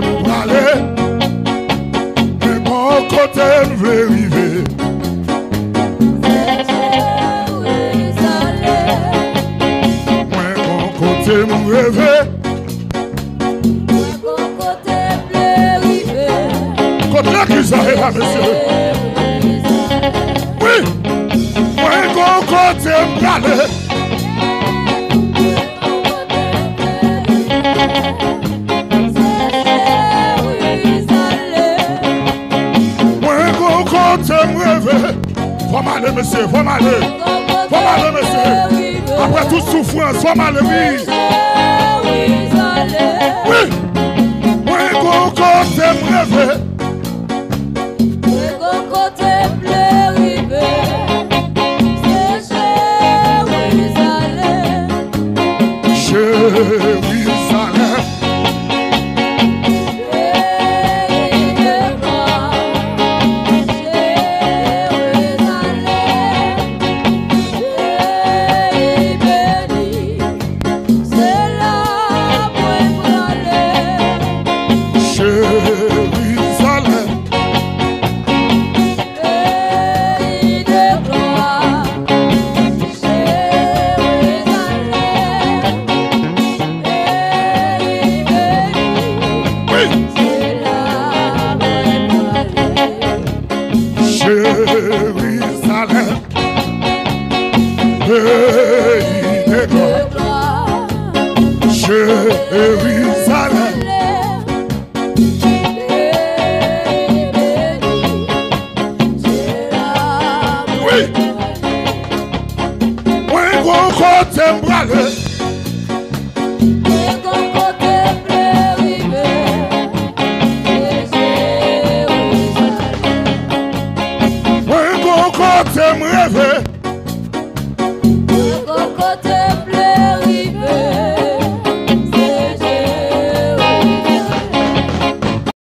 m'aller, mais bon côté m'veut arriver. Moi bon côté m'rêver. Côté là qui ça est là, monsieur. Oui, moi bon côté m'aller. Faut m'aller, monsieur, faut m'aller. Faut m'aller, monsieur. Après toute souffrance, faut m'aller, oui. Oui. Moi, go côté m'rêve. Jérusalem. Jérusalem, pays de gloire. Jérusalem, oui. Moi, gros côté m'brale. Moi, gros côté m'rêve.